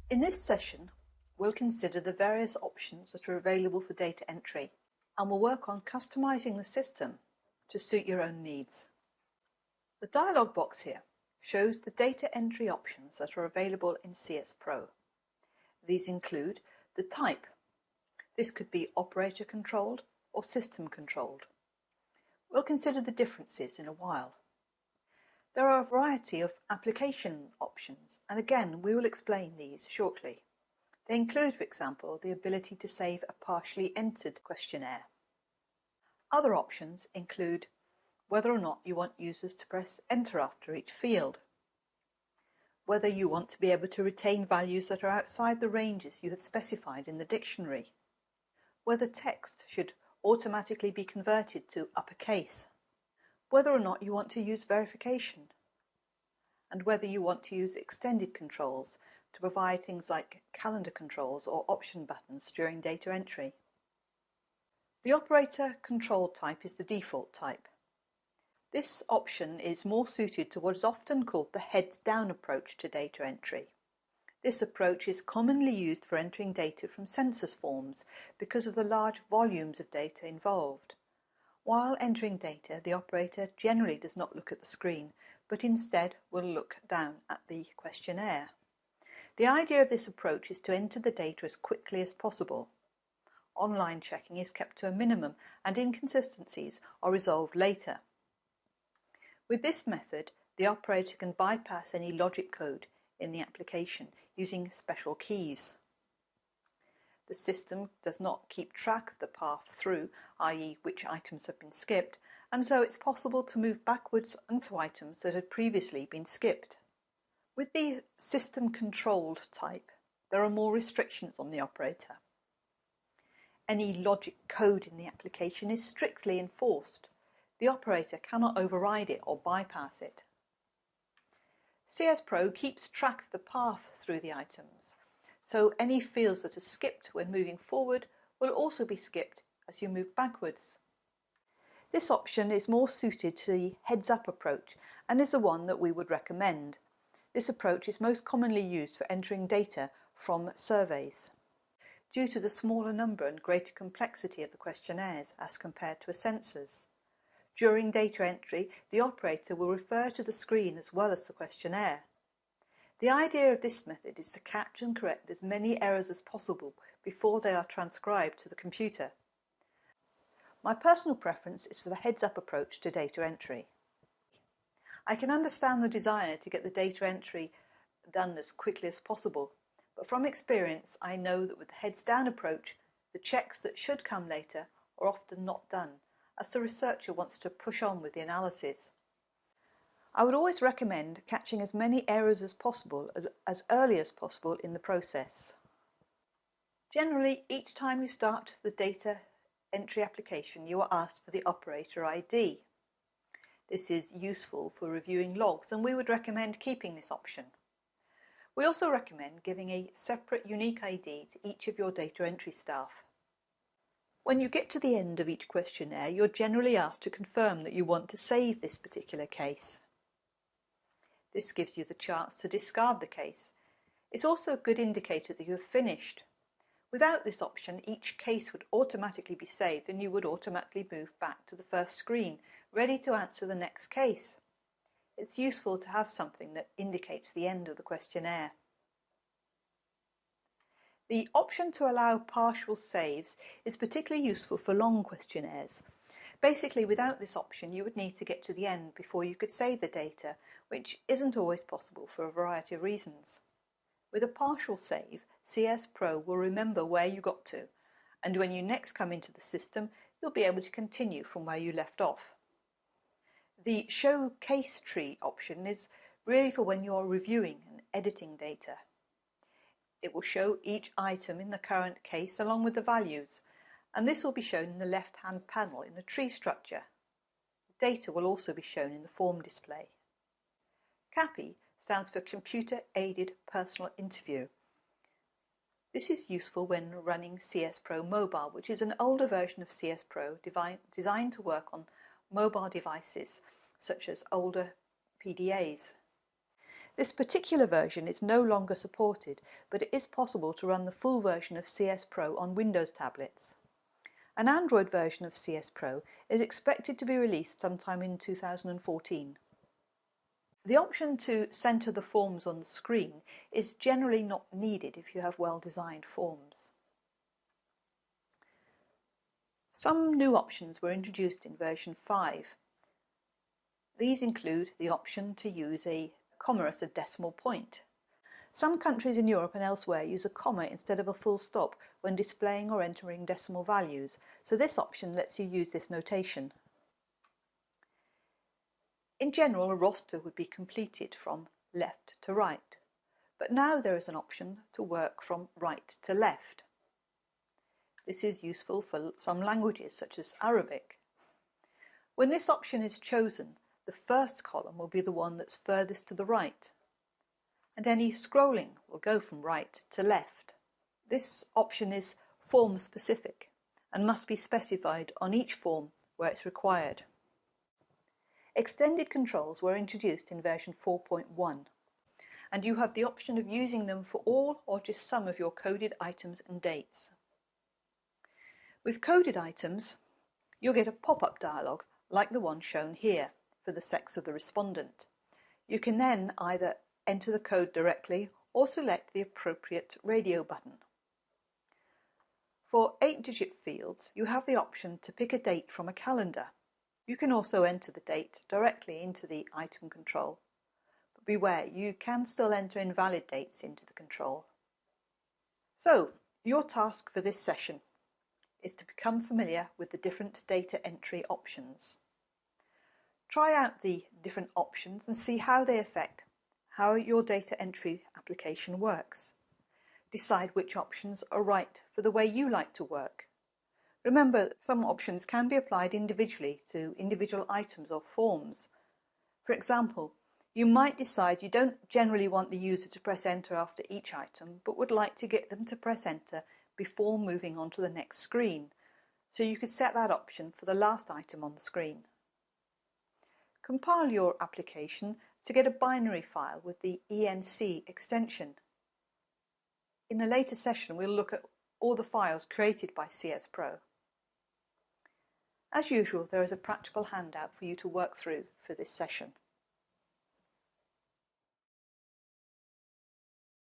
In this session, we'll consider the various options that are available for data entry, and we'll work on customizing the system to suit your own needs. The dialog box here shows the data entry options that are available in CSPro. These include the type. This could be operator controlled or system controlled. We'll consider the differences in a while. There are a variety of application options, and again we will explain these shortly. They include, for example, the ability to save a partially entered questionnaire. Other options include whether or not you want users to press enter after each field, whether you want to be able to retain values that are outside the ranges you have specified in the dictionary, whether text should automatically be converted to uppercase, whether or not you want to use verification, and whether you want to use extended controls to provide things like calendar controls or option buttons during data entry. The operator control type is the default type. This option is more suited to what is often called the heads-down approach to data entry. This approach is commonly used for entering data from census forms because of the large volumes of data involved. While entering data, the operator generally does not look at the screen, but instead will look down at the questionnaire. The idea of this approach is to enter the data as quickly as possible. Online checking is kept to a minimum and inconsistencies are resolved later. With this method, the operator can bypass any logic code in the application using special keys. The system does not keep track of the path through, i.e. which items have been skipped, and so it's possible to move backwards onto items that had previously been skipped. With the system-controlled type, there are more restrictions on the operator. Any logic code in the application is strictly enforced. The operator cannot override it or bypass it. CSPro keeps track of the path through the items, so any fields that are skipped when moving forward will also be skipped as you move backwards. This option is more suited to the heads-up approach and is the one that we would recommend. This approach is most commonly used for entering data from surveys, due to the smaller number and greater complexity of the questionnaires as compared to a census. During data entry, the operator will refer to the screen as well as the questionnaire. The idea of this method is to catch and correct as many errors as possible before they are transcribed to the computer. My personal preference is for the heads-up approach to data entry. I can understand the desire to get the data entry done as quickly as possible, but from experience I know that with the heads-down approach, the checks that should come later are often not done, as the researcher wants to push on with the analysis. I would always recommend catching as many errors as possible as early as possible in the process. Generally, each time you start the data entry application, you are asked for the operator ID. This is useful for reviewing logs, and we would recommend keeping this option. We also recommend giving a separate unique ID to each of your data entry staff. When you get to the end of each questionnaire, you're generally asked to confirm that you want to save this particular case. This gives you the chance to discard the case. It's also a good indicator that you have finished. Without this option, each case would automatically be saved and you would automatically move back to the first screen, ready to answer the next case. It's useful to have something that indicates the end of the questionnaire. The option to allow partial saves is particularly useful for long questionnaires. Basically, without this option, you would need to get to the end before you could save the data, which isn't always possible for a variety of reasons. With a partial save, CSPro will remember where you got to, and when you next come into the system, you'll be able to continue from where you left off. The Show Case Tree option is really for when you are reviewing and editing data. It will show each item in the current case along with the values, and this will be shown in the left-hand panel in the tree structure. Data will also be shown in the form display. CAPI stands for Computer Aided Personal Interview. This is useful when running CSPro Mobile, which is an older version of CSPro designed to work on mobile devices such as older PDAs. This particular version is no longer supported, but it is possible to run the full version of CSPro on Windows tablets. An Android version of CSPro is expected to be released sometime in 2014. The option to center the forms on the screen is generally not needed if you have well-designed forms. Some new options were introduced in version 5. These include the option to use a comma as a decimal point. Some countries in Europe and elsewhere use a comma instead of a full stop when displaying or entering decimal values, so this option lets you use this notation. In general, a roster would be completed from left to right, but now there is an option to work from right to left. This is useful for some languages, such as Arabic. When this option is chosen, the first column will be the one that's furthest to the right, and any scrolling will go from right to left. This option is form specific and must be specified on each form where it's required. Extended controls were introduced in version 4.1, and you have the option of using them for all or just some of your coded items and dates. With coded items, you'll get a pop-up dialog like the one shown here for the sex of the respondent. You can then either enter the code directly or select the appropriate radio button. For 8-digit fields, you have the option to pick a date from a calendar. You can also enter the date directly into the item control, but beware, you can still enter invalid dates into the control. So, your task for this session is to become familiar with the different data entry options. Try out the different options and see how they affect how your data entry application works. Decide which options are right for the way you like to work. Remember, some options can be applied individually to individual items or forms. For example, you might decide you don't generally want the user to press enter after each item, but would like to get them to press enter before moving on to the next screen. So you could set that option for the last item on the screen. Compile your application to get a binary file with the ENC extension. In a later session, we'll look at all the files created by CSPro. As usual, there is a practical handout for you to work through for this session.